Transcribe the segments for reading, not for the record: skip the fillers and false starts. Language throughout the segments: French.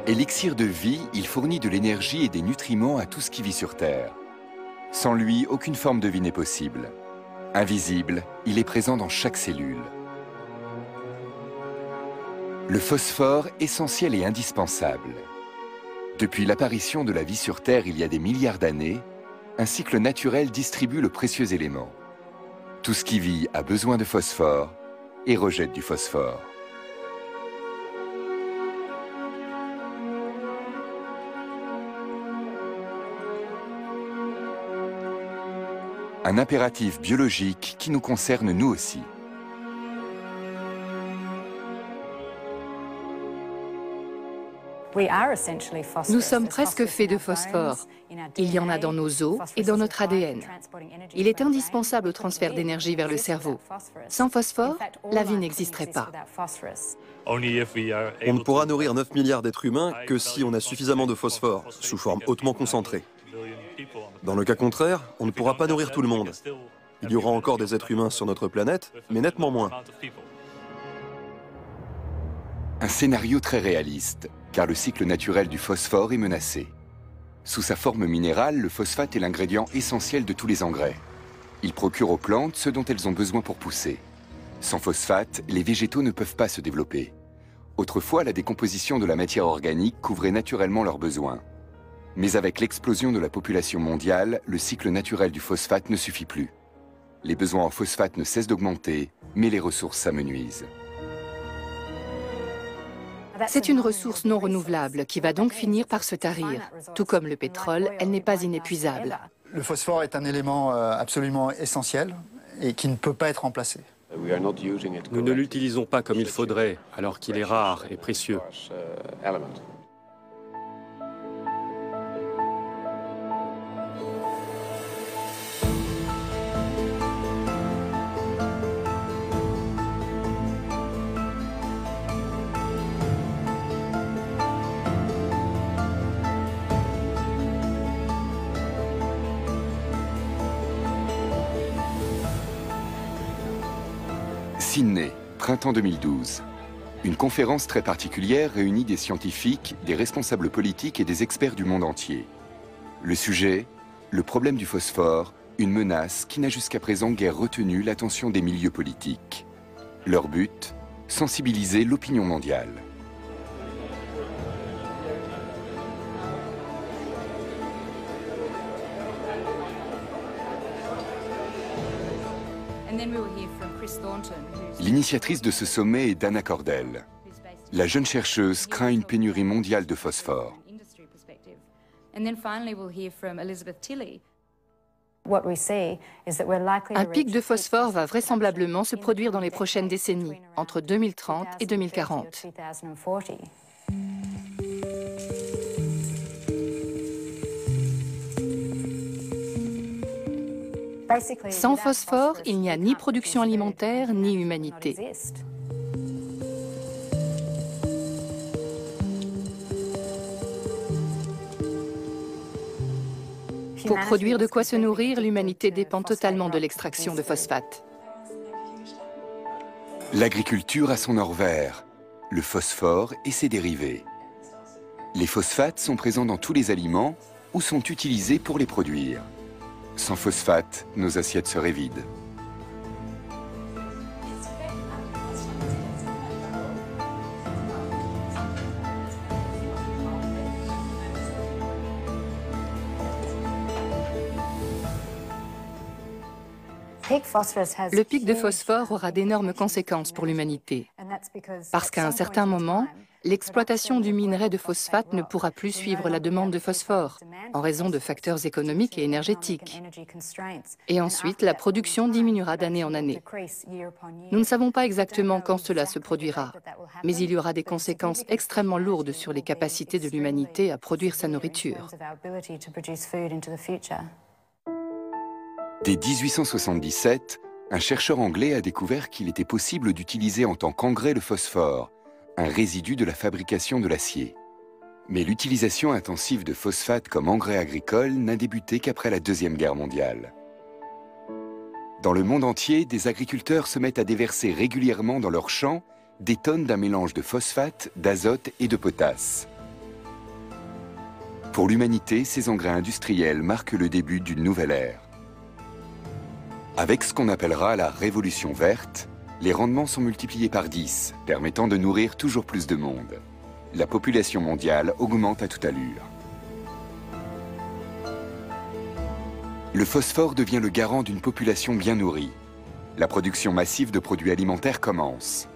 Élixir de vie, il fournit de l'énergie et des nutriments à tout ce qui vit sur Terre. Sans lui, aucune forme de vie n'est possible. Invisible, il est présent dans chaque cellule. Le phosphore, essentiel et indispensable. Depuis l'apparition de la vie sur Terre il y a des milliards d'années, un cycle naturel distribue le précieux élément. Tout ce qui vit a besoin de phosphore et rejette du phosphore. Un impératif biologique qui nous concerne nous aussi. Nous sommes presque faits de phosphore. Il y en a dans nos os et dans notre ADN. Il est indispensable au transfert d'énergie vers le cerveau. Sans phosphore, la vie n'existerait pas. On ne pourra nourrir 9 milliards d'êtres humains que si on a suffisamment de phosphore, sous forme hautement concentrée. Dans le cas contraire, on ne pourra pas nourrir tout le monde. Il y aura encore des êtres humains sur notre planète, mais nettement moins. Un scénario très réaliste, car le cycle naturel du phosphore est menacé. Sous sa forme minérale, le phosphate est l'ingrédient essentiel de tous les engrais. Il procure aux plantes ce dont elles ont besoin pour pousser. Sans phosphate, les végétaux ne peuvent pas se développer. Autrefois, la décomposition de la matière organique couvrait naturellement leurs besoins. Mais avec l'explosion de la population mondiale, le cycle naturel du phosphate ne suffit plus. Les besoins en phosphate ne cessent d'augmenter, mais les ressources s'amenuisent. C'est une ressource non renouvelable qui va donc finir par se tarir. Tout comme le pétrole, elle n'est pas inépuisable. Le phosphore est un élément absolument essentiel et qui ne peut pas être remplacé. Nous ne l'utilisons pas comme il faudrait, alors qu'il est rare et précieux. Sydney, printemps 2012. Une conférence très particulière réunit des scientifiques, des responsables politiques et des experts du monde entier. Le sujet, le problème du phosphore, une menace qui n'a jusqu'à présent guère retenu l'attention des milieux politiques. Leur but, sensibiliser l'opinion mondiale. L'initiatrice de ce sommet est Dana Cordell. La jeune chercheuse craint une pénurie mondiale de phosphore. Un pic de phosphore va vraisemblablement se produire dans les prochaines décennies, entre 2030 et 2040. Sans phosphore, il n'y a ni production alimentaire, ni humanité. Pour produire de quoi se nourrir, l'humanité dépend totalement de l'extraction de phosphate. L'agriculture a son or vert, le phosphore et ses dérivés. Les phosphates sont présents dans tous les aliments ou sont utilisés pour les produire. Sans phosphate, nos assiettes seraient vides. Le pic de phosphore aura d'énormes conséquences pour l'humanité. Parce qu'à un certain moment, l'exploitation du minerai de phosphate ne pourra plus suivre la demande de phosphore, en raison de facteurs économiques et énergétiques. Et ensuite, la production diminuera d'année en année. Nous ne savons pas exactement quand cela se produira, mais il y aura des conséquences extrêmement lourdes sur les capacités de l'humanité à produire sa nourriture. Dès 1877, un chercheur anglais a découvert qu'il était possible d'utiliser en tant qu'engrais le phosphore, un résidu de la fabrication de l'acier. Mais l'utilisation intensive de phosphate comme engrais agricole n'a débuté qu'après la Deuxième Guerre mondiale. Dans le monde entier, des agriculteurs se mettent à déverser régulièrement dans leurs champs des tonnes d'un mélange de phosphate, d'azote et de potasse. Pour l'humanité, ces engrais industriels marquent le début d'une nouvelle ère. Avec ce qu'on appellera la révolution verte, les rendements sont multipliés par 10, permettant de nourrir toujours plus de monde. La population mondiale augmente à toute allure. Le phosphore devient le garant d'une population bien nourrie. La production massive de produits alimentaires commence.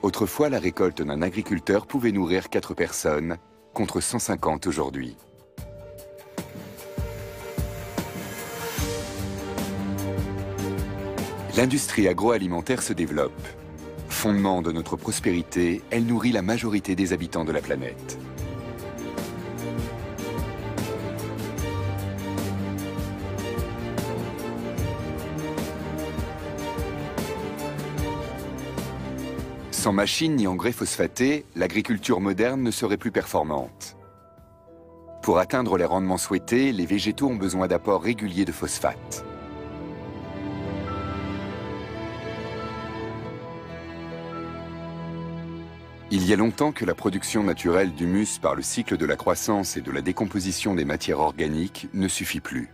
Autrefois, la récolte d'un agriculteur pouvait nourrir 4 personnes, contre 150 aujourd'hui. L'industrie agroalimentaire se développe. Fondement de notre prospérité, elle nourrit la majorité des habitants de la planète. Sans machines ni engrais phosphatés, l'agriculture moderne ne serait plus performante. Pour atteindre les rendements souhaités, les végétaux ont besoin d'apports réguliers de phosphate. Il y a longtemps que la production naturelle d'humus par le cycle de la croissance et de la décomposition des matières organiques ne suffit plus.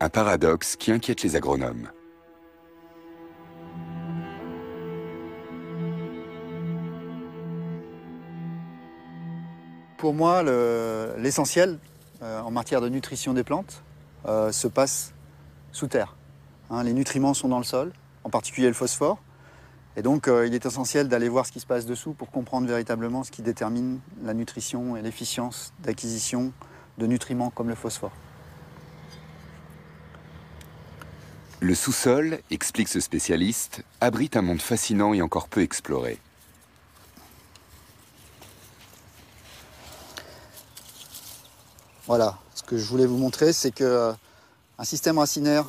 Un paradoxe qui inquiète les agronomes. Pour moi, l'essentiel en matière de nutrition des plantes se passe sous terre. Les nutriments sont dans le sol, en particulier le phosphore. Et donc, il est essentiel d'aller voir ce qui se passe dessous pour comprendre véritablement ce qui détermine la nutrition et l'efficience d'acquisition de nutriments comme le phosphore. Le sous-sol, explique ce spécialiste, abrite un monde fascinant et encore peu exploré. Voilà, ce que je voulais vous montrer, c'est qu'un système racinaire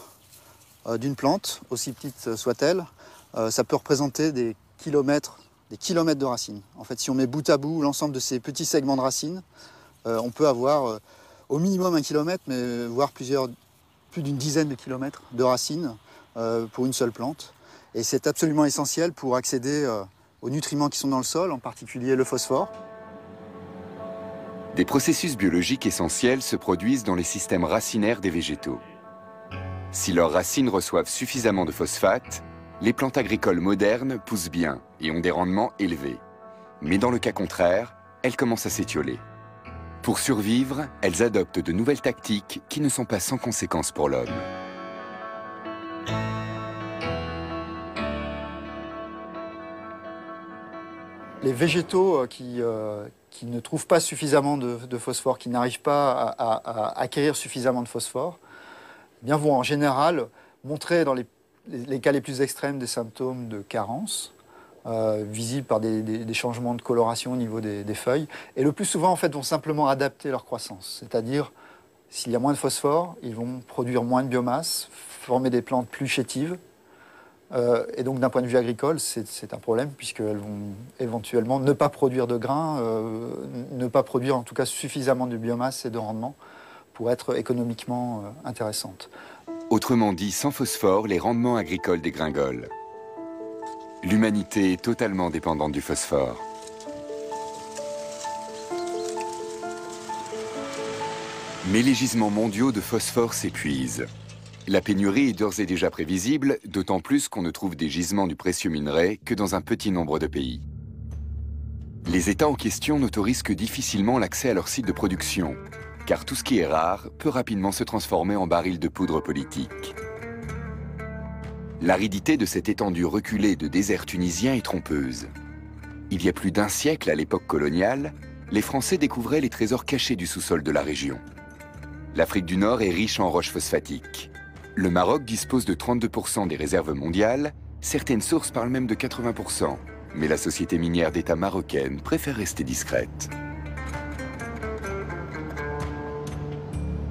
d'une plante, aussi petite soit-elle, ça peut représenter des kilomètres de racines. En fait, si on met bout à bout l'ensemble de ces petits segments de racines, on peut avoir au minimum 1 kilomètre, mais voire plus d'une dizaine de kilomètres de racines pour une seule plante. Et c'est absolument essentiel pour accéder aux nutriments qui sont dans le sol, en particulier le phosphore. Des processus biologiques essentiels se produisent dans les systèmes racinaires des végétaux. Si leurs racines reçoivent suffisamment de phosphate, les plantes agricoles modernes poussent bien et ont des rendements élevés. Mais dans le cas contraire, elles commencent à s'étioler. Pour survivre, elles adoptent de nouvelles tactiques qui ne sont pas sans conséquences pour l'homme. Les végétaux qui ne trouvent pas suffisamment de phosphore, qui n'arrivent pas à acquérir suffisamment de phosphore, eh bien vont en général montrer dans les cas les plus extrêmes des symptômes de carence, visibles par des changements de coloration au niveau des feuilles. Et le plus souvent, en fait, vont simplement adapter leur croissance. C'est-à-dire, s'il y a moins de phosphore, ils vont produire moins de biomasse, former des plantes plus chétives. Et donc, d'un point de vue agricole, c'est un problème, puisqu'elles vont éventuellement ne pas produire de grains, ne pas produire en tout cas suffisamment de biomasse et de rendement pour être économiquement intéressantes. Autrement dit, sans phosphore, les rendements agricoles dégringolent. L'humanité est totalement dépendante du phosphore. Mais les gisements mondiaux de phosphore s'épuisent. La pénurie est d'ores et déjà prévisible, d'autant plus qu'on ne trouve des gisements du précieux minerai que dans un petit nombre de pays. Les États en question n'autorisent que difficilement l'accès à leur site de production, car tout ce qui est rare peut rapidement se transformer en baril de poudre politique. L'aridité de cette étendue reculée de désert tunisien est trompeuse. Il y a plus d'un siècle, à l'époque coloniale, les Français découvraient les trésors cachés du sous-sol de la région. L'Afrique du Nord est riche en roches phosphatiques. Le Maroc dispose de 32% des réserves mondiales, certaines sources parlent même de 80%, mais la société minière d'État marocaine préfère rester discrète.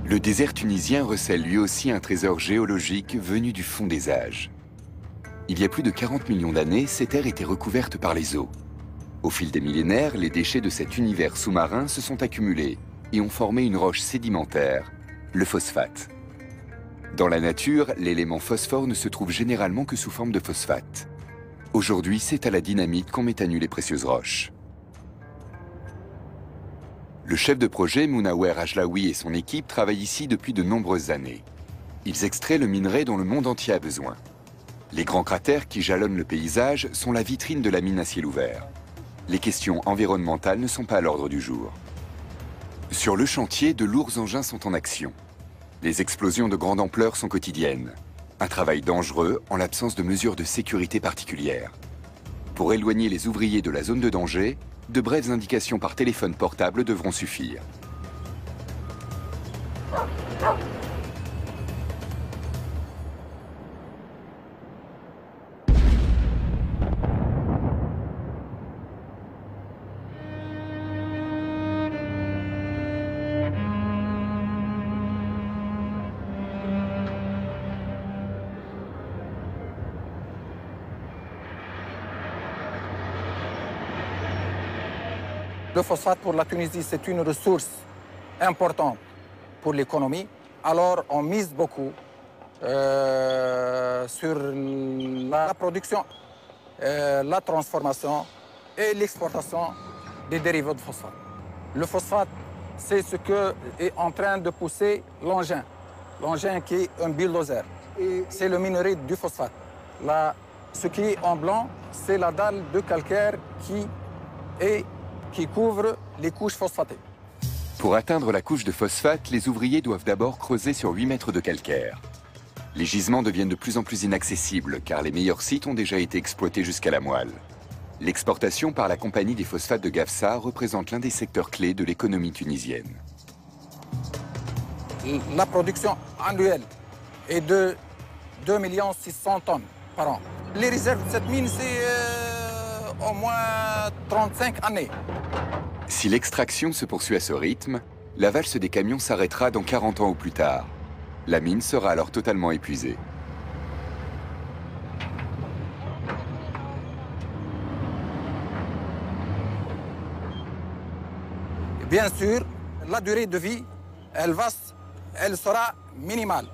Le désert tunisien recèle lui aussi un trésor géologique venu du fond des âges. Il y a plus de 40 millions d'années, ces terres étaient recouvertes par les eaux. Au fil des millénaires, les déchets de cet univers sous-marin se sont accumulés et ont formé une roche sédimentaire, le phosphate. Dans la nature, l'élément phosphore ne se trouve généralement que sous forme de phosphate. Aujourd'hui, c'est à la dynamite qu'on met à nu les précieuses roches. Le chef de projet, Mounawer Ajlaoui, et son équipe travaillent ici depuis de nombreuses années. Ils extraient le minerai dont le monde entier a besoin. Les grands cratères qui jalonnent le paysage sont la vitrine de la mine à ciel ouvert. Les questions environnementales ne sont pas à l'ordre du jour. Sur le chantier, de lourds engins sont en action. Les explosions de grande ampleur sont quotidiennes. Un travail dangereux en l'absence de mesures de sécurité particulières. Pour éloigner les ouvriers de la zone de danger, de brèves indications par téléphone portable devront suffire. Le phosphate pour la Tunisie, c'est une ressource importante pour l'économie. Alors on mise beaucoup sur la production, la transformation et l'exportation des dérivés de phosphate. Le phosphate, c'est ce que est en train de pousser l'engin. L'engin qui est un bulldozer. C'est le minerai du phosphate. Là, ce qui est en blanc, c'est la dalle de calcaire qui couvre les couches phosphatées. Pour atteindre la couche de phosphate, les ouvriers doivent d'abord creuser sur 8 mètres de calcaire. Les gisements deviennent de plus en plus inaccessibles car les meilleurs sites ont déjà été exploités jusqu'à la moelle. L'exportation par la compagnie des phosphates de Gafsa représente l'un des secteurs clés de l'économie tunisienne. La production annuelle est de 2 600 000 tonnes par an. Les réserves de cette mine, c'est au moins 35 années. Si l'extraction se poursuit à ce rythme, la valse des camions s'arrêtera dans 40 ans ou plus tard. La mine sera alors totalement épuisée. Bien sûr, la durée de vie, elle sera minimale.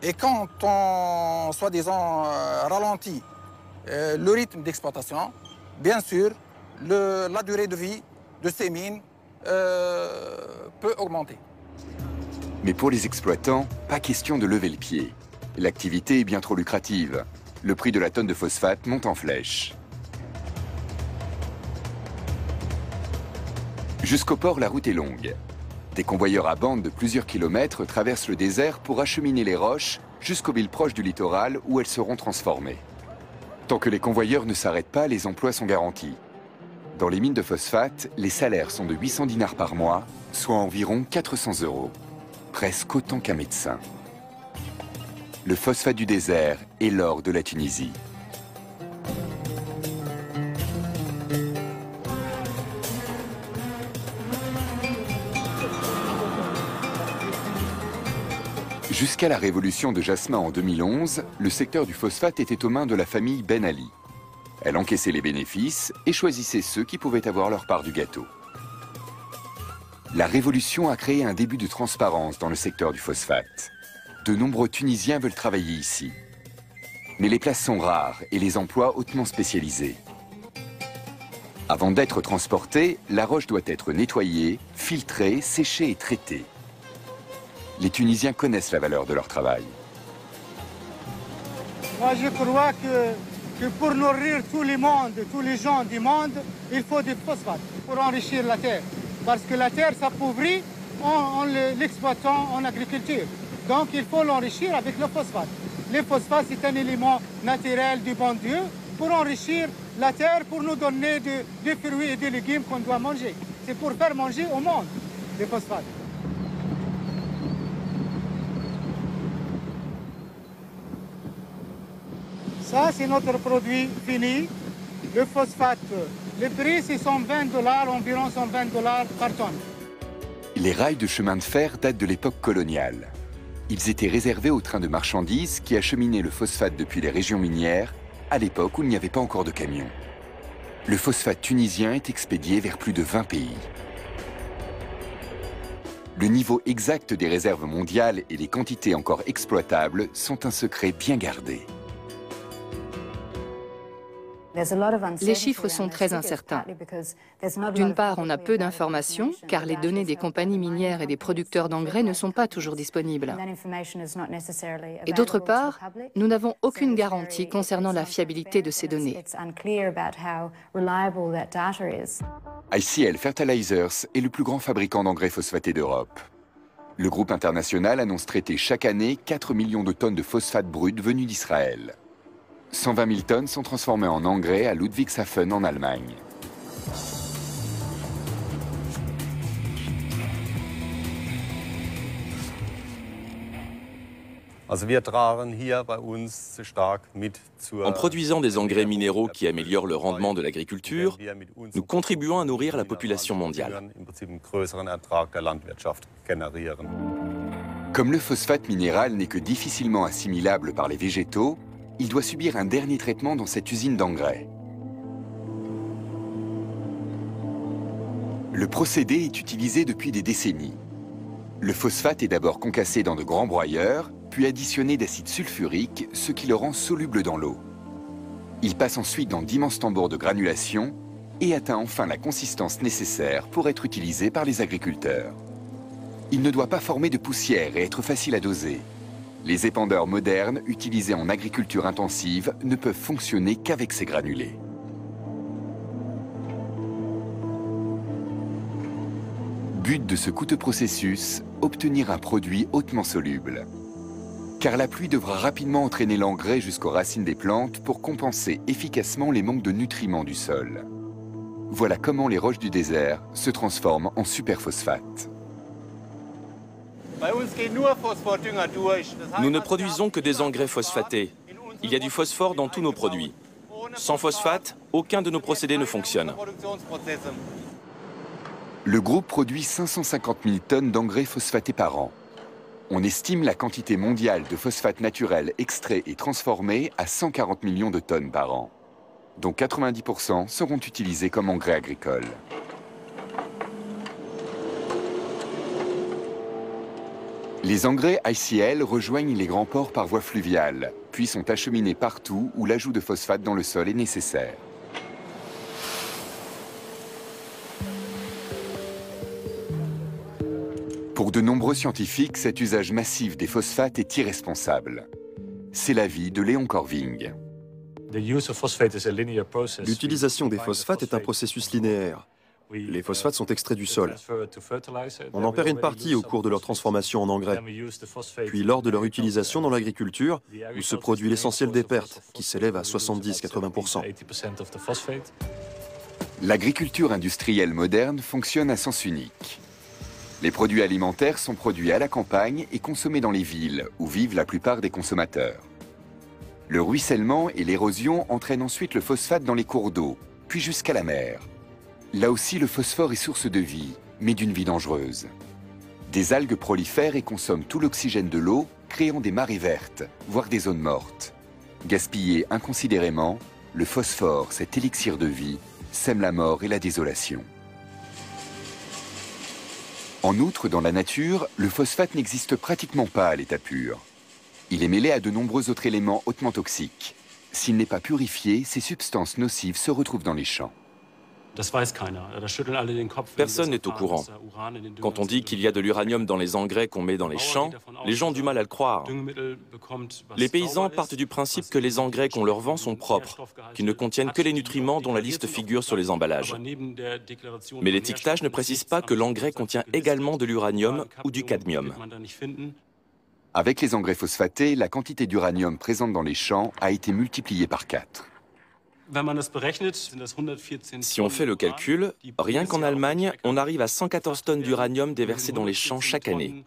Et quand on, soi-disant, ralentit le rythme d'exploitation, bien sûr, la durée de vie de ces mines peut augmenter. Mais pour les exploitants, pas question de lever le pied. L'activité est bien trop lucrative. Le prix de la tonne de phosphate monte en flèche. Jusqu'au port, la route est longue. Des convoyeurs à bande de plusieurs kilomètres traversent le désert pour acheminer les roches jusqu'aux villes proches du littoral où elles seront transformées. Tant que les convoyeurs ne s'arrêtent pas, les emplois sont garantis. Dans les mines de phosphate, les salaires sont de 800 dinars par mois, soit environ 400 €. Presque autant qu'un médecin. Le phosphate du désert est l'or de la Tunisie. Jusqu'à la révolution de Jasmin en 2011, le secteur du phosphate était aux mains de la famille Ben Ali. Elle encaissait les bénéfices et choisissait ceux qui pouvaient avoir leur part du gâteau. La révolution a créé un début de transparence dans le secteur du phosphate. De nombreux Tunisiens veulent travailler ici. Mais les places sont rares et les emplois hautement spécialisés. Avant d'être transportée, la roche doit être nettoyée, filtrée, séchée et traitée. Les Tunisiens connaissent la valeur de leur travail. Moi, je crois que pour nourrir tout le monde, tous les gens du monde, il faut du phosphate pour enrichir la terre. Parce que la terre s'appauvrit en l'exploitant en agriculture. Donc, il faut l'enrichir avec le phosphate. Le phosphate, c'est un élément naturel du bon Dieu pour enrichir la terre, pour nous donner des fruits et des légumes qu'on doit manger. C'est pour faire manger au monde, le phosphate. Ça, c'est notre produit fini, le phosphate. Le prix, c'est 120 $, environ 120 $ par tonne. Les rails de chemin de fer datent de l'époque coloniale. Ils étaient réservés aux trains de marchandises qui acheminaient le phosphate depuis les régions minières, à l'époque où il n'y avait pas encore de camions. Le phosphate tunisien est expédié vers plus de 20 pays. Le niveau exact des réserves mondiales et les quantités encore exploitables sont un secret bien gardé. Les chiffres sont très incertains. D'une part, on a peu d'informations, car les données des compagnies minières et des producteurs d'engrais ne sont pas toujours disponibles. Et d'autre part, nous n'avons aucune garantie concernant la fiabilité de ces données. ICL Fertilizers est le plus grand fabricant d'engrais phosphatés d'Europe. Le groupe international annonce traiter chaque année 4 millions de tonnes de phosphate brut venus d'Israël. 120 000 tonnes sont transformées en engrais à Ludwigshafen en Allemagne. En produisant des engrais minéraux qui améliorent le rendement de l'agriculture, nous contribuons à nourrir la population mondiale. Comme le phosphate minéral n'est que difficilement assimilable par les végétaux, il doit subir un dernier traitement dans cette usine d'engrais. Le procédé est utilisé depuis des décennies. Le phosphate est d'abord concassé dans de grands broyeurs, puis additionné d'acide sulfurique, ce qui le rend soluble dans l'eau. Il passe ensuite dans d'immenses tambours de granulation et atteint enfin la consistance nécessaire pour être utilisé par les agriculteurs. Il ne doit pas former de poussière et être facile à doser. Les épandeurs modernes, utilisés en agriculture intensive, ne peuvent fonctionner qu'avec ces granulés. But de ce coûteux processus, obtenir un produit hautement soluble. Car la pluie devra rapidement entraîner l'engrais jusqu'aux racines des plantes pour compenser efficacement les manques de nutriments du sol. Voilà comment les roches du désert se transforment en superphosphate. Nous ne produisons que des engrais phosphatés. Il y a du phosphore dans tous nos produits. Sans phosphate, aucun de nos procédés ne fonctionne. Le groupe produit 550 000 tonnes d'engrais phosphatés par an. On estime la quantité mondiale de phosphate naturel extrait et transformé à 140 millions de tonnes par an, dont 90% seront utilisés comme engrais agricoles. Les engrais ICL rejoignent les grands ports par voie fluviale, puis sont acheminés partout où l'ajout de phosphate dans le sol est nécessaire. Pour de nombreux scientifiques, cet usage massif des phosphates est irresponsable. C'est l'avis de Léon Corving. L'utilisation des phosphates est un processus linéaire. Les phosphates sont extraits du sol. On en perd une partie au cours de leur transformation en engrais. Puis lors de leur utilisation dans l'agriculture, où se produit l'essentiel des pertes, qui s'élèvent à 70-80%. L'agriculture industrielle moderne fonctionne à sens unique. Les produits alimentaires sont produits à la campagne et consommés dans les villes, où vivent la plupart des consommateurs. Le ruissellement et l'érosion entraînent ensuite le phosphate dans les cours d'eau, puis jusqu'à la mer. Là aussi, le phosphore est source de vie, mais d'une vie dangereuse. Des algues prolifèrent et consomment tout l'oxygène de l'eau, créant des marées vertes, voire des zones mortes. Gaspillé inconsidérément, le phosphore, cet élixir de vie, sème la mort et la désolation. En outre, dans la nature, le phosphate n'existe pratiquement pas à l'état pur. Il est mêlé à de nombreux autres éléments hautement toxiques. S'il n'est pas purifié, ces substances nocives se retrouvent dans les champs. Personne n'est au courant. Quand on dit qu'il y a de l'uranium dans les engrais qu'on met dans les champs, les gens ont du mal à le croire. Les paysans partent du principe que les engrais qu'on leur vend sont propres, qu'ils ne contiennent que les nutriments dont la liste figure sur les emballages. Mais l'étiquetage ne précise pas que l'engrais contient également de l'uranium ou du cadmium. Avec les engrais phosphatés, la quantité d'uranium présente dans les champs a été multipliée par 4. Si on fait le calcul, rien qu'en Allemagne, on arrive à 114 tonnes d'uranium déversées dans les champs chaque année.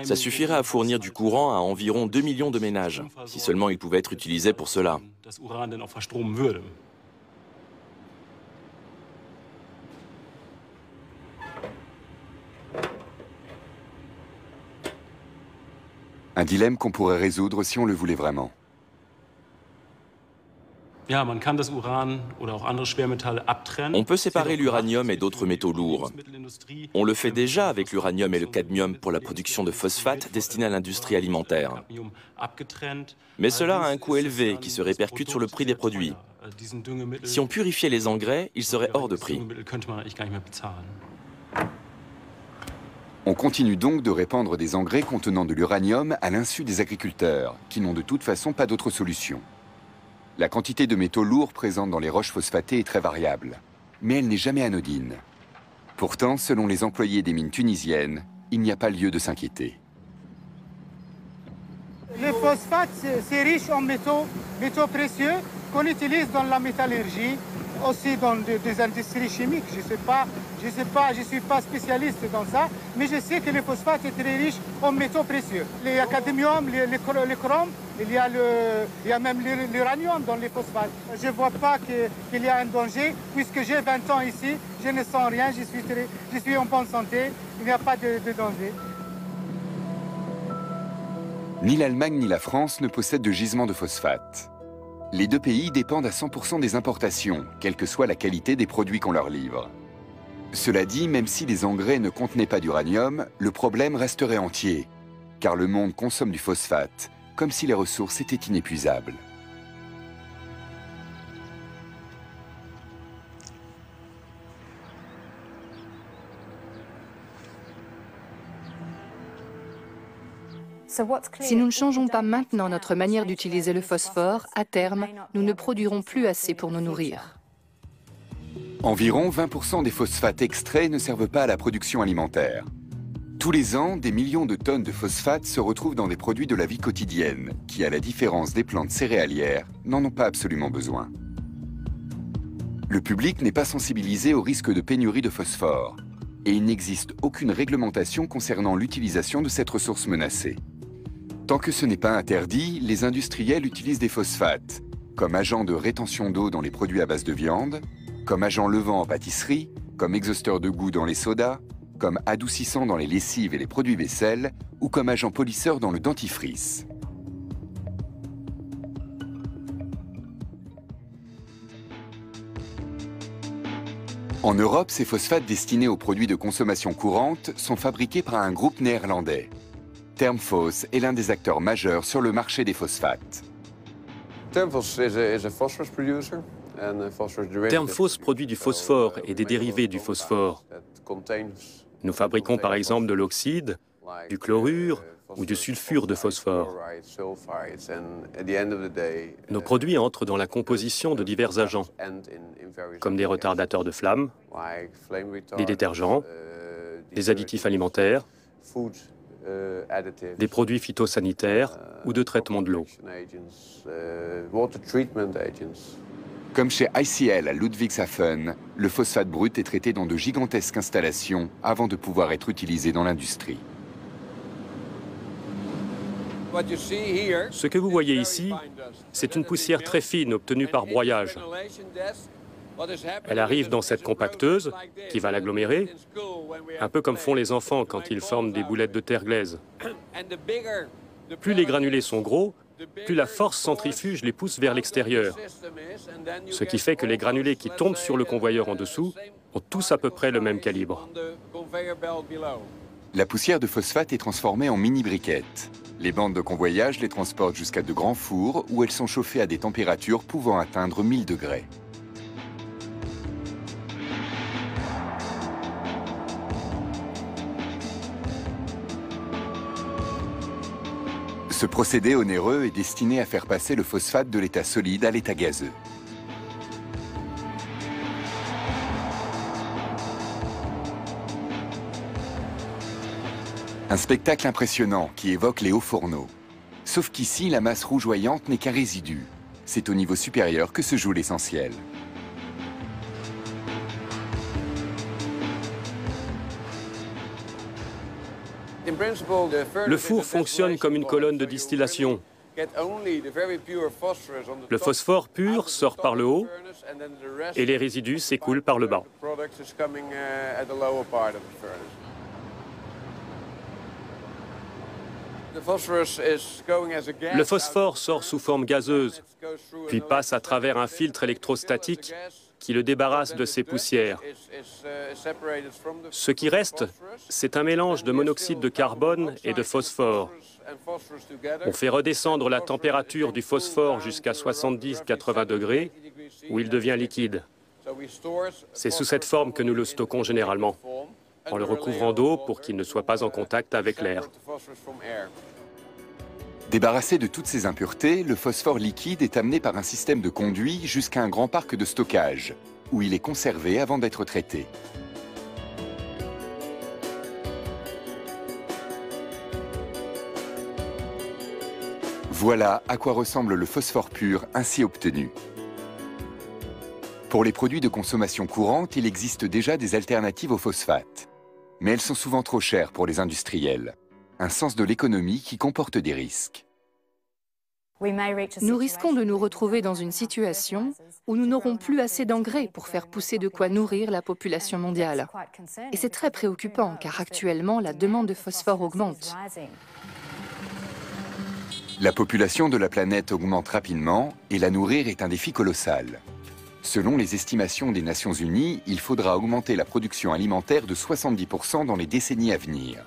Ça suffirait à fournir du courant à environ 2 millions de ménages, si seulement il pouvait être utilisé pour cela. Un dilemme qu'on pourrait résoudre si on le voulait vraiment. On peut séparer l'uranium et d'autres métaux lourds. On le fait déjà avec l'uranium et le cadmium pour la production de phosphates destinés à l'industrie alimentaire. Mais cela a un coût élevé qui se répercute sur le prix des produits. Si on purifiait les engrais, ils seraient hors de prix. On continue donc de répandre des engrais contenant de l'uranium à l'insu des agriculteurs, qui n'ont de toute façon pas d'autre solution. La quantité de métaux lourds présente dans les roches phosphatées est très variable, mais elle n'est jamais anodine. Pourtant, selon les employés des mines tunisiennes, il n'y a pas lieu de s'inquiéter. Le phosphate, c'est riche en métaux précieux qu'on utilise dans la métallurgie, aussi dans des industries chimiques. Je ne suis pas spécialiste dans ça, mais je sais que le phosphate est très riche en métaux précieux. Il y a le cadmium, le chrome, il y a même l'uranium dans les phosphates. Je ne vois pas qu'il y a un danger, puisque j'ai 20 ans ici, je ne sens rien, je suis en bonne santé, il n'y a pas de danger. Ni l'Allemagne ni la France ne possèdent de gisements de phosphate. Les deux pays dépendent à 100% des importations, quelle que soit la qualité des produits qu'on leur livre. Cela dit, même si les engrais ne contenaient pas d'uranium, le problème resterait entier, car le monde consomme du phosphate, comme si les ressources étaient inépuisables. Si nous ne changeons pas maintenant notre manière d'utiliser le phosphore, à terme, nous ne produirons plus assez pour nous nourrir. Environ 20% des phosphates extraits ne servent pas à la production alimentaire. Tous les ans, des millions de tonnes de phosphate se retrouvent dans des produits de la vie quotidienne, qui, à la différence des plantes céréalières, n'en ont pas absolument besoin. Le public n'est pas sensibilisé au risque de pénurie de phosphore, et il n'existe aucune réglementation concernant l'utilisation de cette ressource menacée. Tant que ce n'est pas interdit, les industriels utilisent des phosphates, comme agent de rétention d'eau dans les produits à base de viande, comme agent levant en pâtisserie, comme exhausteur de goût dans les sodas, comme adoucissant dans les lessives et les produits vaisselle, ou comme agent polisseur dans le dentifrice. En Europe, ces phosphates destinés aux produits de consommation courante sont fabriqués par un groupe néerlandais. Termfos est l'un des acteurs majeurs sur le marché des phosphates. Termfos produit du phosphore et des dérivés du phosphore. Nous fabriquons par exemple de l'oxyde, du chlorure ou du sulfure de phosphore. Nos produits entrent dans la composition de divers agents, comme des retardateurs de flamme, des détergents, des additifs alimentaires, des produits phytosanitaires ou de traitement de l'eau. Comme chez ICL à Ludwigshafen, le phosphate brut est traité dans de gigantesques installations avant de pouvoir être utilisé dans l'industrie. Ce que vous voyez ici, c'est une poussière très fine obtenue par broyage. Elle arrive dans cette compacteuse qui va l'agglomérer, un peu comme font les enfants quand ils forment des boulettes de terre glaise. Plus les granulés sont gros, plus la force centrifuge les pousse vers l'extérieur. Ce qui fait que les granulés qui tombent sur le convoyeur en dessous ont tous à peu près le même calibre. La poussière de phosphate est transformée en mini-briquettes. Les bandes de convoyage les transportent jusqu'à de grands fours où elles sont chauffées à des températures pouvant atteindre 1000 degrés. Ce procédé onéreux est destiné à faire passer le phosphate de l'état solide à l'état gazeux. Un spectacle impressionnant qui évoque les hauts fourneaux. Sauf qu'ici, la masse rougeoyante n'est qu'un résidu. C'est au niveau supérieur que se joue l'essentiel. Le four fonctionne comme une colonne de distillation. Le phosphore pur sort par le haut et les résidus s'écoulent par le bas. Le phosphore sort sous forme gazeuse, puis passe à travers un filtre électrostatique qui le débarrasse de ses poussières. Ce qui reste, c'est un mélange de monoxyde de carbone et de phosphore. On fait redescendre la température du phosphore jusqu'à 70-80 degrés, où il devient liquide. C'est sous cette forme que nous le stockons généralement, en le recouvrant d'eau pour qu'il ne soit pas en contact avec l'air. Débarrassé de toutes ces impuretés, le phosphore liquide est amené par un système de conduit jusqu'à un grand parc de stockage, où il est conservé avant d'être traité. Voilà à quoi ressemble le phosphore pur ainsi obtenu. Pour les produits de consommation courante, il existe déjà des alternatives au phosphate. Mais elles sont souvent trop chères pour les industriels. Un sens de l'économie qui comporte des risques. Nous risquons de nous retrouver dans une situation où nous n'aurons plus assez d'engrais pour faire pousser de quoi nourrir la population mondiale. Et c'est très préoccupant car actuellement la demande de phosphore augmente. La population de la planète augmente rapidement et la nourrir est un défi colossal. Selon les estimations des Nations Unies, il faudra augmenter la production alimentaire de 70% dans les décennies à venir.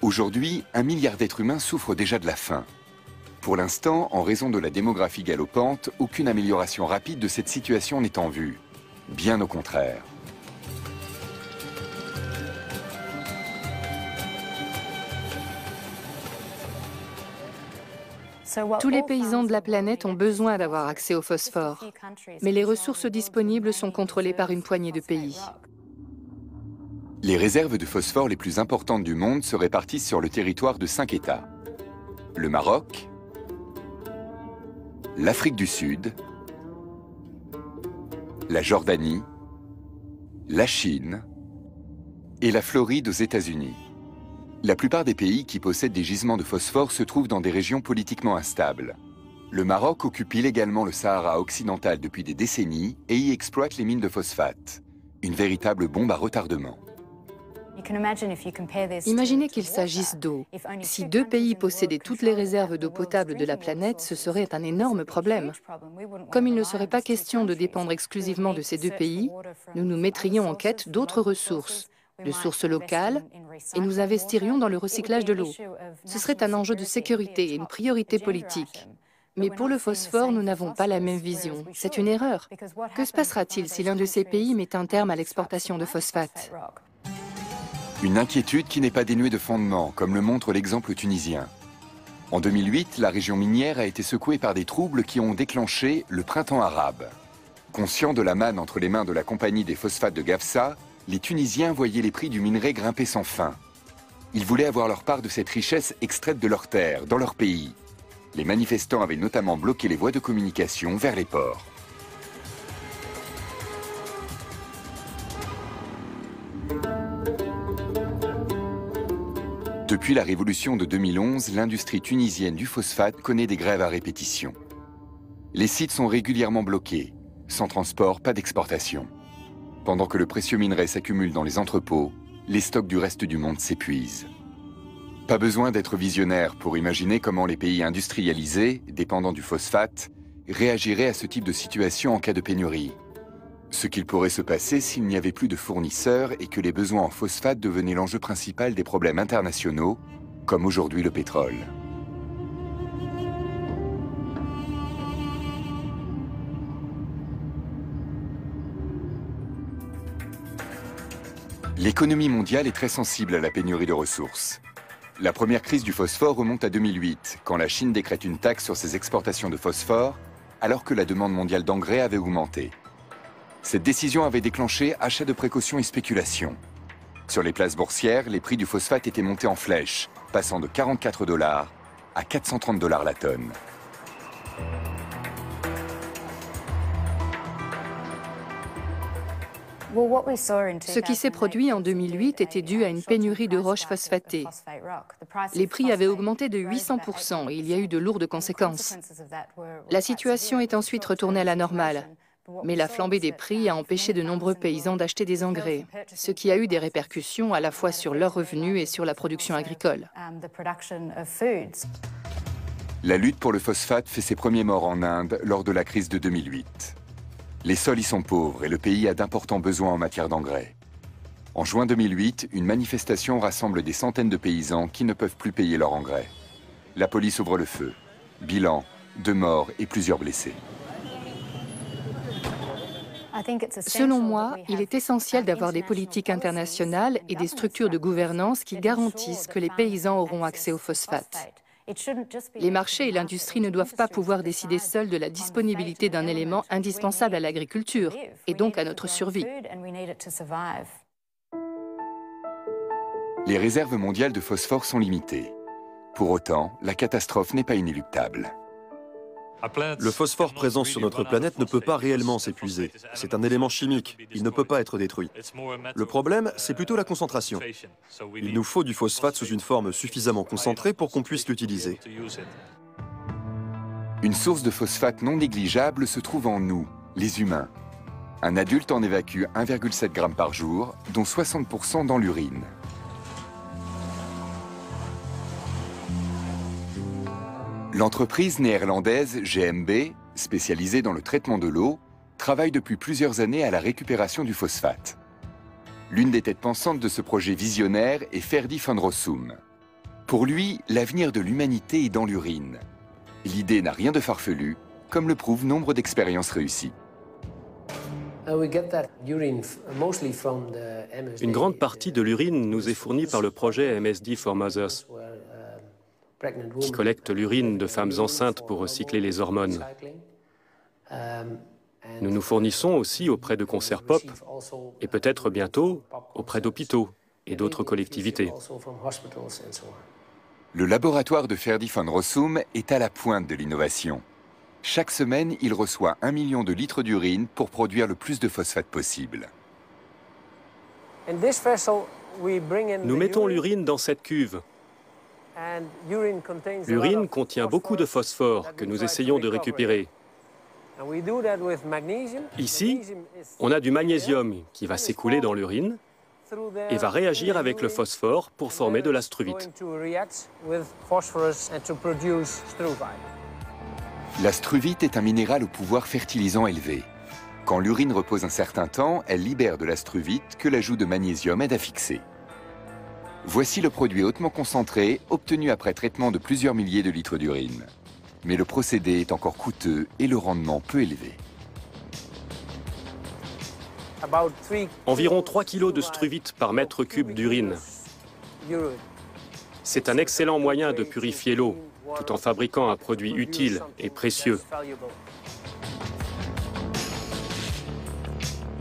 Aujourd'hui, 1 milliard d'êtres humains souffrent déjà de la faim. Pour l'instant, en raison de la démographie galopante, aucune amélioration rapide de cette situation n'est en vue. Bien au contraire. Tous les paysans de la planète ont besoin d'avoir accès au phosphore, mais les ressources disponibles sont contrôlées par une poignée de pays. Les réserves de phosphore les plus importantes du monde se répartissent sur le territoire de 5 États. Le Maroc, l'Afrique du Sud, la Jordanie, la Chine et la Floride aux États-Unis. La plupart des pays qui possèdent des gisements de phosphore se trouvent dans des régions politiquement instables. Le Maroc occupe illégalement le Sahara occidental depuis des décennies et y exploite les mines de phosphate. Une véritable bombe à retardement. Imaginez qu'il s'agisse d'eau. Si 2 pays possédaient toutes les réserves d'eau potable de la planète, ce serait un énorme problème. Comme il ne serait pas question de dépendre exclusivement de ces 2 pays, nous nous mettrions en quête d'autres ressources, de sources locales, et nous investirions dans le recyclage de l'eau. Ce serait un enjeu de sécurité et une priorité politique. Mais pour le phosphore, nous n'avons pas la même vision. C'est une erreur. Que se passera-t-il si l'un de ces pays met un terme à l'exportation de phosphate ? Une inquiétude qui n'est pas dénuée de fondement, comme le montre l'exemple tunisien. En 2008, la région minière a été secouée par des troubles qui ont déclenché le printemps arabe. Conscients de la manne entre les mains de la compagnie des phosphates de Gafsa, les Tunisiens voyaient les prix du minerai grimper sans fin. Ils voulaient avoir leur part de cette richesse extraite de leurs terres, dans leur pays. Les manifestants avaient notamment bloqué les voies de communication vers les ports. Depuis la révolution de 2011, l'industrie tunisienne du phosphate connaît des grèves à répétition. Les sites sont régulièrement bloqués. Sans transport, pas d'exportation. Pendant que le précieux minerai s'accumule dans les entrepôts, les stocks du reste du monde s'épuisent. Pas besoin d'être visionnaire pour imaginer comment les pays industrialisés, dépendants du phosphate, réagiraient à ce type de situation en cas de pénurie. Ce qu'il pourrait se passer s'il n'y avait plus de fournisseurs et que les besoins en phosphate devenaient l'enjeu principal des problèmes internationaux, comme aujourd'hui le pétrole. L'économie mondiale est très sensible à la pénurie de ressources. La première crise du phosphore remonte à 2008, quand la Chine décrète une taxe sur ses exportations de phosphore, alors que la demande mondiale d'engrais avait augmenté. Cette décision avait déclenché achats de précaution et spéculation. Sur les places boursières, les prix du phosphate étaient montés en flèche, passant de 44 $ à 430 $ la tonne. Ce qui s'est produit en 2008 était dû à une pénurie de roches phosphatées. Les prix avaient augmenté de 800% et il y a eu de lourdes conséquences. La situation est ensuite retournée à la normale. Mais la flambée des prix a empêché de nombreux paysans d'acheter des engrais, ce qui a eu des répercussions à la fois sur leurs revenus et sur la production agricole. La lutte pour le phosphate fait ses premiers morts en Inde lors de la crise de 2008. Les sols y sont pauvres et le pays a d'importants besoins en matière d'engrais. En juin 2008, une manifestation rassemble des centaines de paysans qui ne peuvent plus payer leur engrais. La police ouvre le feu. Bilan, 2 morts et plusieurs blessés. Selon moi, il est essentiel d'avoir des politiques internationales et des structures de gouvernance qui garantissent que les paysans auront accès au phosphate. Les marchés et l'industrie ne doivent pas pouvoir décider seuls de la disponibilité d'un élément indispensable à l'agriculture et donc à notre survie. Les réserves mondiales de phosphore sont limitées. Pour autant, la catastrophe n'est pas inéluctable. Le phosphore présent sur notre planète ne peut pas réellement s'épuiser. C'est un élément chimique, il ne peut pas être détruit. Le problème, c'est plutôt la concentration. Il nous faut du phosphate sous une forme suffisamment concentrée pour qu'on puisse l'utiliser. Une source de phosphate non négligeable se trouve en nous, les humains. Un adulte en évacue 1,7 g par jour, dont 60% dans l'urine. L'entreprise néerlandaise GMB, spécialisée dans le traitement de l'eau, travaille depuis plusieurs années à la récupération du phosphate. L'une des têtes pensantes de ce projet visionnaire est Ferdi van Rossum. Pour lui, l'avenir de l'humanité est dans l'urine. L'idée n'a rien de farfelu, comme le prouvent nombre d'expériences réussies. Une grande partie de l'urine nous est fournie par le projet MSD for Mothers, qui collecte l'urine de femmes enceintes pour recycler les hormones. Nous nous fournissons aussi auprès de concerts pop et peut-être bientôt auprès d'hôpitaux et d'autres collectivités. Le laboratoire de Ferdi van Rossum est à la pointe de l'innovation. Chaque semaine, il reçoit 1 million de litres d'urine pour produire le plus de phosphate possible. Nous mettons l'urine dans cette cuve. L'urine contient beaucoup de phosphore que nous essayons de récupérer. Ici, on a du magnésium qui va s'écouler dans l'urine et va réagir avec le phosphore pour former de la struvite. La struvite est un minéral au pouvoir fertilisant élevé. Quand l'urine repose un certain temps, elle libère de la struvite que l'ajout de magnésium aide à fixer. Voici le produit hautement concentré, obtenu après traitement de plusieurs milliers de litres d'urine. Mais le procédé est encore coûteux et le rendement peu élevé. Environ 3 kg de struvite par mètre cube d'urine. C'est un excellent moyen de purifier l'eau, tout en fabriquant un produit utile et précieux.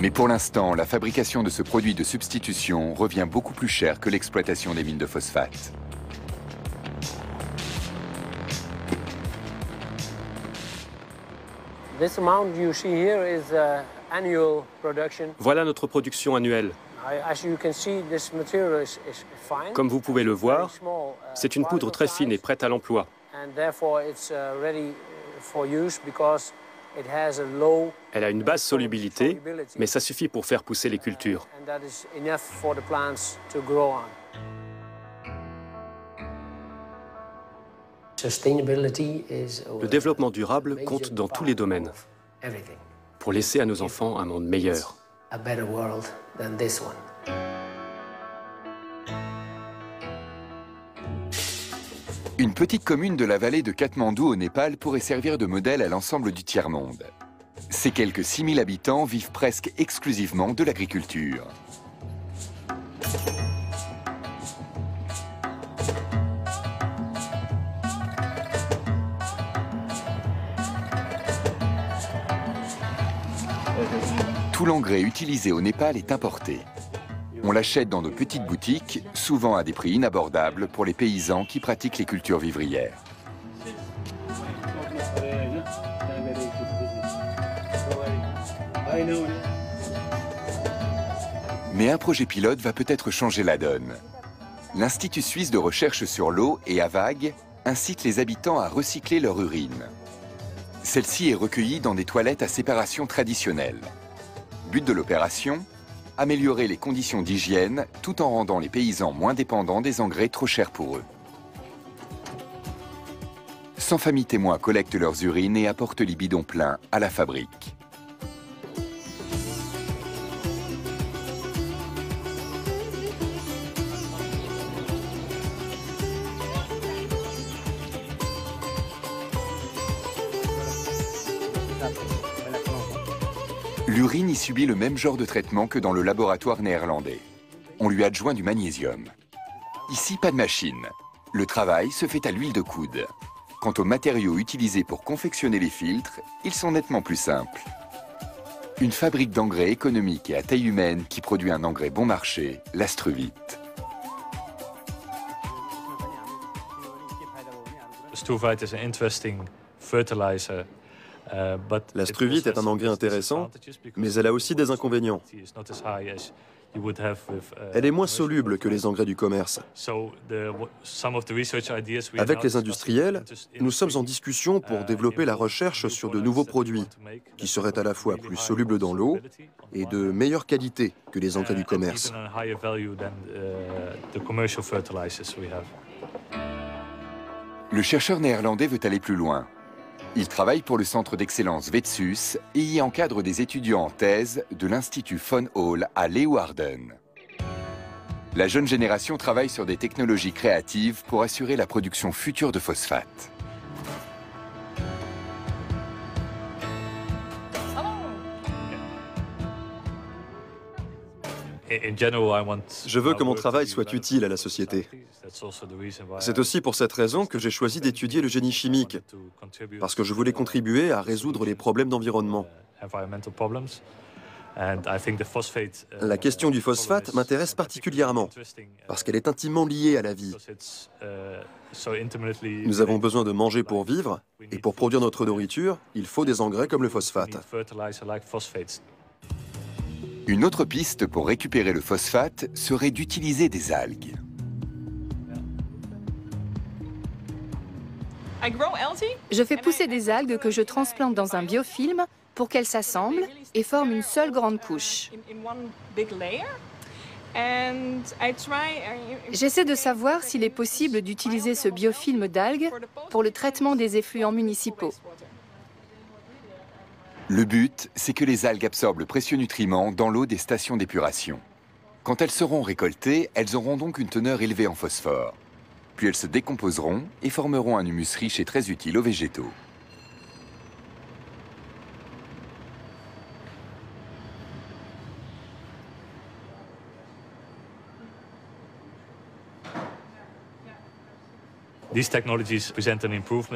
Mais pour l'instant, la fabrication de ce produit de substitution revient beaucoup plus cher que l'exploitation des mines de phosphate. Voilà notre production annuelle. Comme vous pouvez le voir, c'est une poudre très fine et prête à l'emploi. Elle a une basse solubilité, mais ça suffit pour faire pousser les cultures. Le développement durable compte dans tous les domaines, pour laisser à nos enfants un monde meilleur. Une petite commune de la vallée de Katmandou au Népal pourrait servir de modèle à l'ensemble du tiers-monde. Ces quelques 6000 habitants vivent presque exclusivement de l'agriculture. Tout l'engrais utilisé au Népal est importé. On l'achète dans de petites boutiques, souvent à des prix inabordables pour les paysans qui pratiquent les cultures vivrières. Mais un projet pilote va peut-être changer la donne. L'Institut suisse de recherche sur l'eau et AVAG incite les habitants à recycler leur urine. Celle-ci est recueillie dans des toilettes à séparation traditionnelle. But de l'opération, améliorer les conditions d'hygiène tout en rendant les paysans moins dépendants des engrais trop chers pour eux. 100 familles témoins collectent leurs urines et apportent les bidons pleins à la fabrique. L'urine y subit le même genre de traitement que dans le laboratoire néerlandais. On lui adjoint du magnésium. Ici, pas de machine. Le travail se fait à l'huile de coude. Quant aux matériaux utilisés pour confectionner les filtres, ils sont nettement plus simples. Une fabrique d'engrais économique et à taille humaine qui produit un engrais bon marché, la Struvit. La struvite est un engrais intéressant, mais elle a aussi des inconvénients. Elle est moins soluble que les engrais du commerce. Avec les industriels, nous sommes en discussion pour développer la recherche sur de nouveaux produits qui seraient à la fois plus solubles dans l'eau et de meilleure qualité que les engrais du commerce. Le chercheur néerlandais veut aller plus loin. Il travaille pour le centre d'excellence Vetsus et y encadre des étudiants en thèse de l'Institut Von Hall à Leeuwarden. La jeune génération travaille sur des technologies créatives pour assurer la production future de phosphate. Je veux que mon travail soit utile à la société. C'est aussi pour cette raison que j'ai choisi d'étudier le génie chimique, parce que je voulais contribuer à résoudre les problèmes d'environnement. La question du phosphate m'intéresse particulièrement, parce qu'elle est intimement liée à la vie. Nous avons besoin de manger pour vivre, et pour produire notre nourriture, il faut des engrais comme le phosphate. Une autre piste pour récupérer le phosphate serait d'utiliser des algues. Je fais pousser des algues que je transplante dans un biofilm pour qu'elles s'assemblent et forment une seule grande couche. J'essaie de savoir s'il est possible d'utiliser ce biofilm d'algues pour le traitement des effluents municipaux. Le but, c'est que les algues absorbent le précieux nutriment dans l'eau des stations d'épuration. Quand elles seront récoltées, elles auront donc une teneur élevée en phosphore. Puis elles se décomposeront et formeront un humus riche et très utile aux végétaux.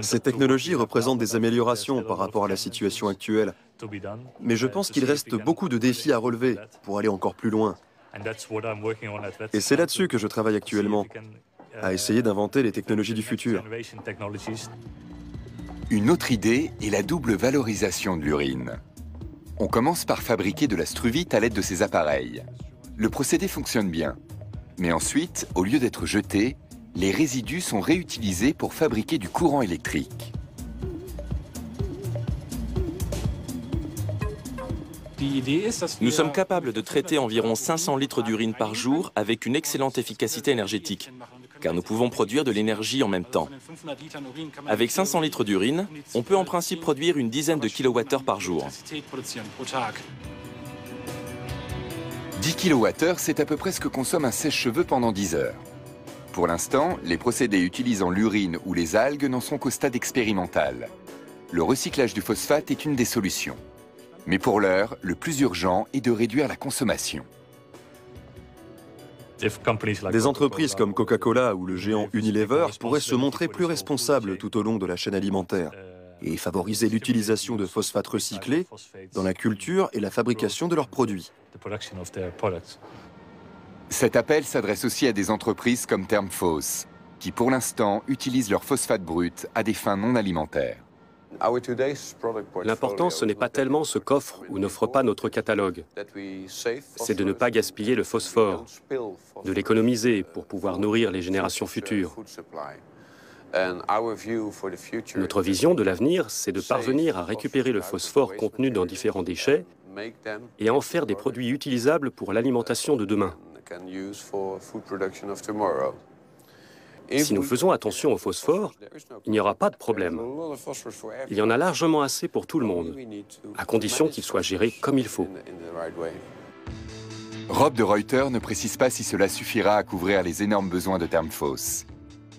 Ces technologies représentent des améliorations par rapport à la situation actuelle. Mais je pense qu'il reste beaucoup de défis à relever pour aller encore plus loin. Et c'est là-dessus que je travaille actuellement, à essayer d'inventer les technologies du futur. Une autre idée est la double valorisation de l'urine. On commence par fabriquer de la struvite à l'aide de ces appareils. Le procédé fonctionne bien. Mais ensuite, au lieu d'être jetés, les résidus sont réutilisés pour fabriquer du courant électrique. Nous sommes capables de traiter environ 500 litres d'urine par jour avec une excellente efficacité énergétique, car nous pouvons produire de l'énergie en même temps. Avec 500 litres d'urine, on peut en principe produire une dizaine de kilowattheures par jour. 10 kWh, c'est à peu près ce que consomme un sèche-cheveux pendant 10 heures. Pour l'instant, les procédés utilisant l'urine ou les algues n'en sont qu'au stade expérimental. Le recyclage du phosphate est une des solutions. Mais pour l'heure, le plus urgent est de réduire la consommation. Des entreprises comme Coca-Cola ou le géant Unilever pourraient se montrer plus responsables tout au long de la chaîne alimentaire et favoriser l'utilisation de phosphate recyclé dans la culture et la fabrication de leurs produits. Cet appel s'adresse aussi à des entreprises comme Termphos, qui pour l'instant utilisent leur phosphate brut à des fins non alimentaires. L'important, ce n'est pas tellement ce qu'offre ou n'offre pas notre catalogue. C'est de ne pas gaspiller le phosphore, de l'économiser pour pouvoir nourrir les générations futures. Notre vision de l'avenir, c'est de parvenir à récupérer le phosphore contenu dans différents déchets et à en faire des produits utilisables pour l'alimentation de demain. Si nous faisons attention au phosphore, il n'y aura pas de problème. Il y en a largement assez pour tout le monde, à condition qu'il soit géré comme il faut. Rob de Ruyter ne précise pas si cela suffira à couvrir les énormes besoins de Termphos.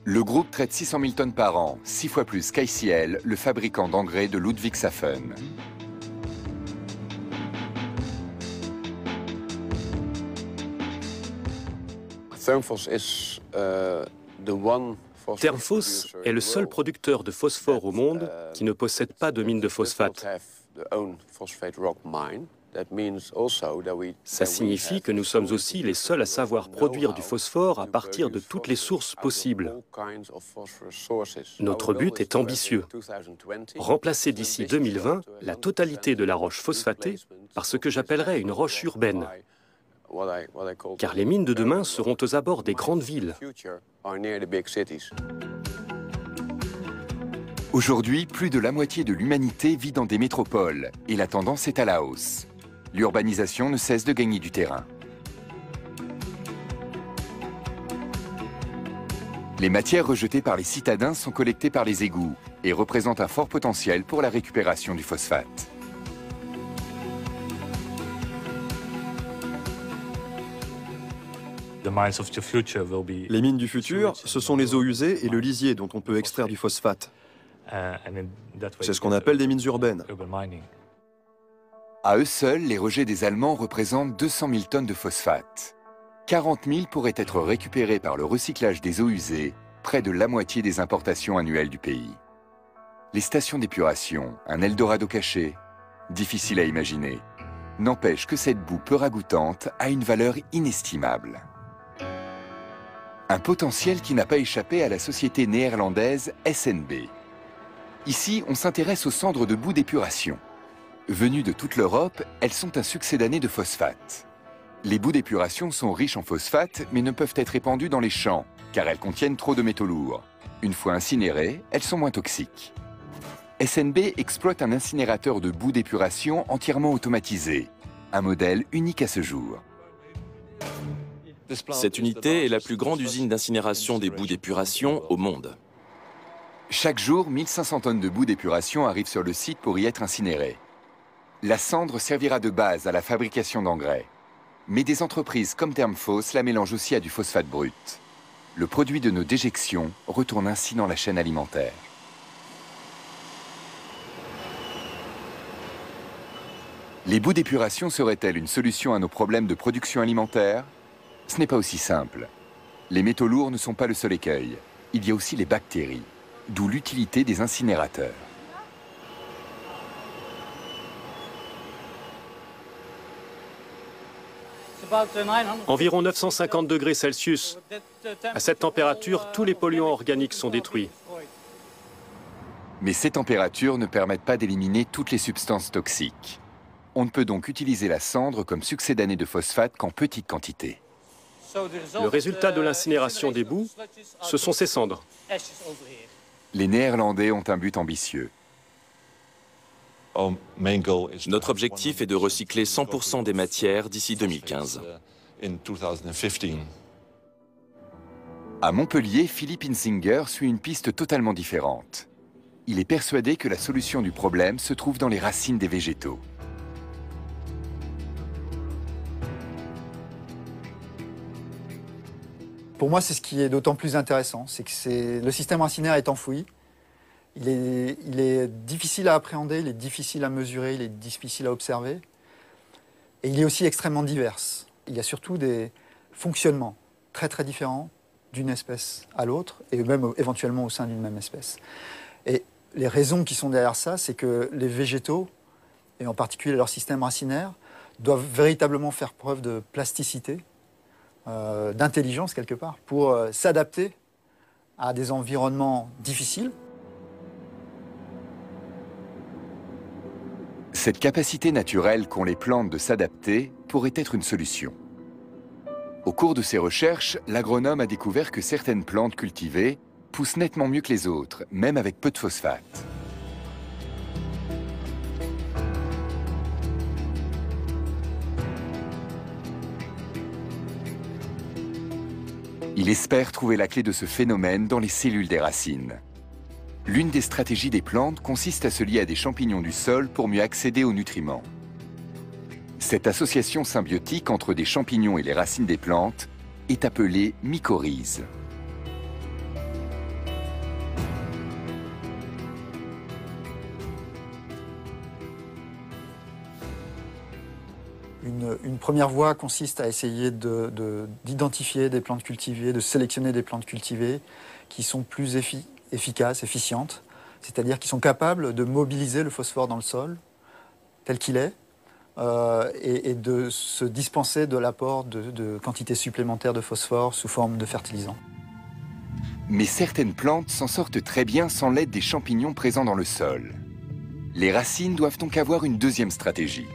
Le groupe traite 600 000 tonnes par an, 6 fois plus qu'ICL, le fabricant d'engrais de Ludwigshafen. Termphos est le seul producteur de phosphore au monde qui ne possède pas de mine de phosphate. Ça signifie que nous sommes aussi les seuls à savoir produire du phosphore à partir de toutes les sources possibles. Notre but est ambitieux. Remplacer d'ici 2020 la totalité de la roche phosphatée par ce que j'appellerais une roche urbaine. Car les mines de demain seront aux abords des grandes villes. Aujourd'hui, plus de la moitié de l'humanité vit dans des métropoles et la tendance est à la hausse. L'urbanisation ne cesse de gagner du terrain. Les matières rejetées par les citadins sont collectées par les égouts et représentent un fort potentiel pour la récupération du phosphate. Les mines du futur, ce sont les eaux usées et le lisier dont on peut extraire du phosphate. C'est ce qu'on appelle des mines urbaines. À eux seuls, les rejets des Allemands représentent 200 000 tonnes de phosphate. 40 000 pourraient être récupérés par le recyclage des eaux usées, près de la moitié des importations annuelles du pays. Les stations d'épuration, un Eldorado caché, difficile à imaginer, n'empêche que cette boue peu ragoûtante a une valeur inestimable. Un potentiel qui n'a pas échappé à la société néerlandaise SNB. Ici, on s'intéresse aux cendres de boue d'épuration. Venues de toute l'Europe, elles sont un succédané de phosphate. Les boues d'épuration sont riches en phosphate, mais ne peuvent être répandues dans les champs, car elles contiennent trop de métaux lourds. Une fois incinérées, elles sont moins toxiques. SNB exploite un incinérateur de boue d'épuration entièrement automatisé, un modèle unique à ce jour. Cette unité est la plus grande usine d'incinération des boues d'épuration au monde. Chaque jour, 1500 tonnes de boue d'épuration arrivent sur le site pour y être incinérées. La cendre servira de base à la fabrication d'engrais. Mais des entreprises comme Termphos la mélangent aussi à du phosphate brut. Le produit de nos déjections retourne ainsi dans la chaîne alimentaire. Les boues d'épuration seraient-elles une solution à nos problèmes de production alimentaire? Ce n'est pas aussi simple. Les métaux lourds ne sont pas le seul écueil. Il y a aussi les bactéries, d'où l'utilité des incinérateurs. Environ 950 degrés Celsius. À cette température, tous les polluants organiques sont détruits. Mais ces températures ne permettent pas d'éliminer toutes les substances toxiques. On ne peut donc utiliser la cendre comme succédané de phosphate qu'en petite quantité. Le résultat de l'incinération des boues, ce sont ces cendres. Les Néerlandais ont un but ambitieux. Notre objectif est de recycler 100% des matières d'ici 2015. À Montpellier, Philippe Insinger suit une piste totalement différente. Il est persuadé que la solution du problème se trouve dans les racines des végétaux. Pour moi, c'est ce qui est d'autant plus intéressant, c'est que le système racinaire est enfoui. Il est difficile à appréhender, il est difficile à mesurer, il est difficile à observer. Et il est aussi extrêmement divers. Il y a surtout des fonctionnements très très différents d'une espèce à l'autre, et même éventuellement au sein d'une même espèce. Et les raisons qui sont derrière ça, c'est que les végétaux, et en particulier leur système racinaire, doivent véritablement faire preuve de plasticité, d'intelligence quelque part, pour s'adapter à des environnements difficiles. Cette capacité naturelle qu'ont les plantes de s'adapter pourrait être une solution. Au cours de ses recherches, l'agronome a découvert que certaines plantes cultivées poussent nettement mieux que les autres, même avec peu de phosphate. Il espère trouver la clé de ce phénomène dans les cellules des racines. L'une des stratégies des plantes consiste à se lier à des champignons du sol pour mieux accéder aux nutriments. Cette association symbiotique entre des champignons et les racines des plantes est appelée mycorhize. Une première voie consiste à essayer d'identifier des plantes cultivées, de sélectionner des plantes cultivées qui sont plus efficaces, efficientes, c'est-à-dire qui sont capables de mobiliser le phosphore dans le sol tel qu'il est et de se dispenser de l'apport de quantités supplémentaires de phosphore sous forme de fertilisants. Mais certaines plantes s'en sortent très bien sans l'aide des champignons présents dans le sol. Les racines doivent donc avoir une deuxième stratégie.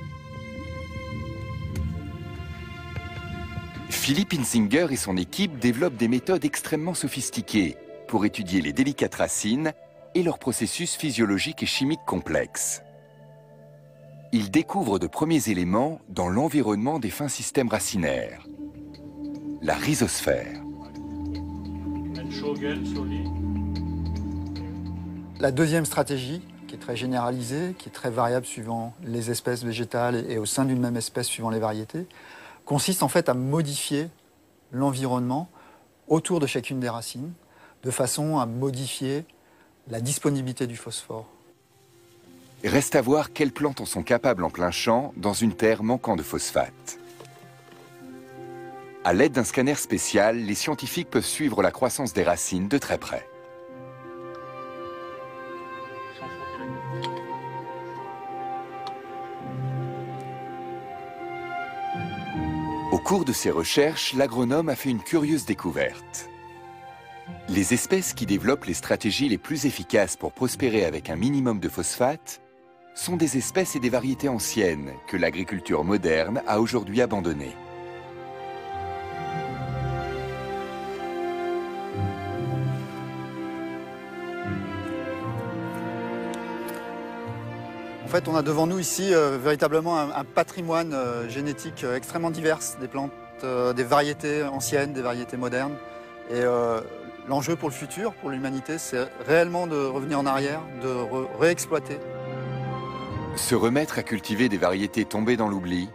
Philippe Hinsinger et son équipe développent des méthodes extrêmement sophistiquées pour étudier les délicates racines et leurs processus physiologiques et chimiques complexes. Ils découvrent de premiers éléments dans l'environnement des fins systèmes racinaires, la rhizosphère. La deuxième stratégie, qui est très généralisée, qui est très variable suivant les espèces végétales et au sein d'une même espèce suivant les variétés, consiste en fait à modifier l'environnement autour de chacune des racines, de façon à modifier la disponibilité du phosphore. Reste à voir quelles plantes en sont capables en plein champ dans une terre manquant de phosphate. À l'aide d'un scanner spécial, les scientifiques peuvent suivre la croissance des racines de très près. Au cours de ses recherches, l'agronome a fait une curieuse découverte. Les espèces qui développent les stratégies les plus efficaces pour prospérer avec un minimum de phosphate sont des espèces et des variétés anciennes que l'agriculture moderne a aujourd'hui abandonnées. En fait, on a devant nous ici véritablement un patrimoine génétique extrêmement divers, des plantes, des variétés anciennes, des variétés modernes. Et l'enjeu pour le futur, pour l'humanité, c'est réellement de revenir en arrière, de réexploiter. Se remettre à cultiver des variétés tombées dans l'oubli,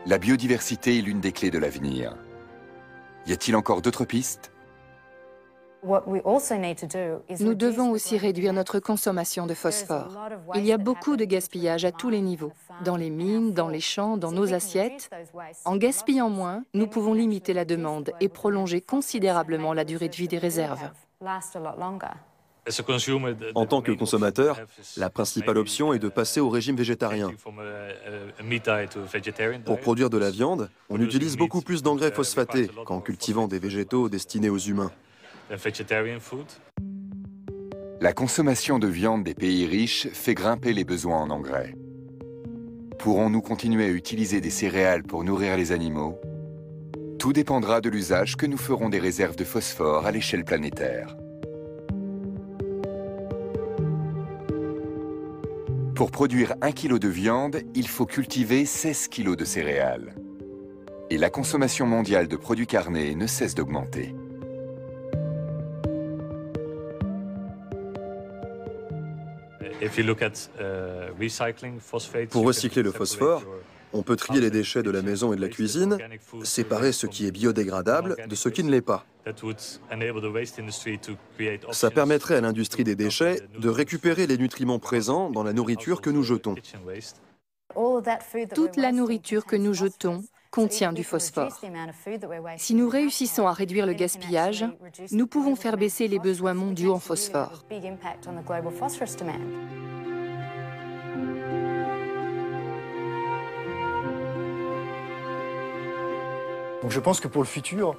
la biodiversité est l'une des clés de l'avenir. Y a-t-il encore d'autres pistes ? Nous devons aussi réduire notre consommation de phosphore. Il y a beaucoup de gaspillage à tous les niveaux, dans les mines, dans les champs, dans nos assiettes. En gaspillant moins, nous pouvons limiter la demande et prolonger considérablement la durée de vie des réserves. En tant que consommateur, la principale option est de passer au régime végétarien. Pour produire de la viande, on utilise beaucoup plus d'engrais phosphatés qu'en cultivant des végétaux destinés aux humains. La consommation de viande des pays riches fait grimper les besoins en engrais. Pourrons-nous continuer à utiliser des céréales pour nourrir les animaux? Tout dépendra de l'usage que nous ferons des réserves de phosphore à l'échelle planétaire. Pour produire 1 kg de viande, il faut cultiver 16 kg de céréales. Et la consommation mondiale de produits carnés ne cesse d'augmenter. Pour recycler le phosphore, on peut trier les déchets de la maison et de la cuisine, séparer ce qui est biodégradable de ce qui ne l'est pas. Ça permettrait à l'industrie des déchets de récupérer les nutriments présents dans la nourriture que nous jetons. Toute la nourriture que nous jetons contient du phosphore. Si nous réussissons à réduire le gaspillage, nous pouvons faire baisser les besoins mondiaux en phosphore. Donc je pense que pour le futur,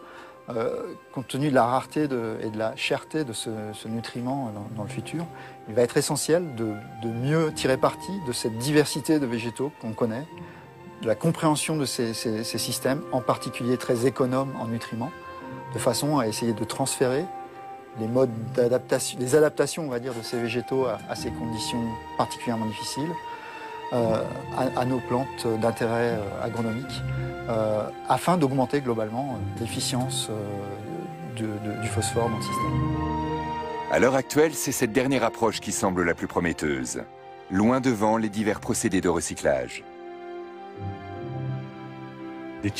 compte tenu de la rareté et de la cherté de ce nutriment dans le futur, il va être essentiel de mieux tirer parti de cette diversité de végétaux qu'on connaît, de la compréhension de ces systèmes, en particulier très économes en nutriments, de façon à essayer de transférer modes d'adaptation, les adaptations, on va dire, de ces végétaux à ces conditions particulièrement difficiles, à nos plantes d'intérêt agronomique, afin d'augmenter globalement l'efficience du phosphore dans le système. À l'heure actuelle, c'est cette dernière approche qui semble la plus prometteuse, loin devant les divers procédés de recyclage. Le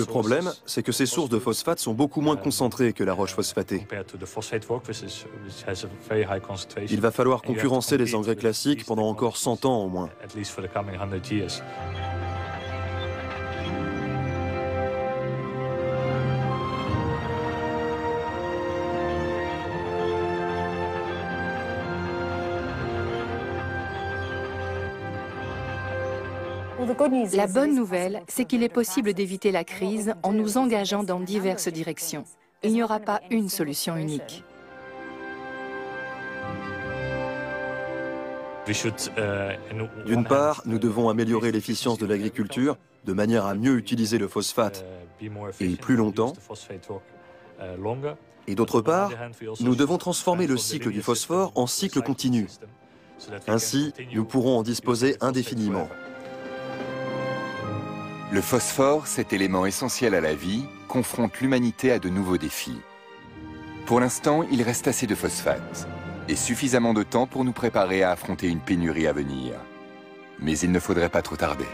problème, c'est que ces sources de phosphate sont beaucoup moins concentrées que la roche phosphatée. Il va falloir concurrencer les engrais classiques pendant encore 100 ans au moins. La bonne nouvelle, c'est qu'il est possible d'éviter la crise en nous engageant dans diverses directions. Il n'y aura pas une solution unique. D'une part, nous devons améliorer l'efficience de l'agriculture de manière à mieux utiliser le phosphate et plus longtemps. Et d'autre part, nous devons transformer le cycle du phosphore en cycle continu. Ainsi, nous pourrons en disposer indéfiniment. Le phosphore, cet élément essentiel à la vie, confronte l'humanité à de nouveaux défis. Pour l'instant, il reste assez de phosphate et suffisamment de temps pour nous préparer à affronter une pénurie à venir. Mais il ne faudrait pas trop tarder.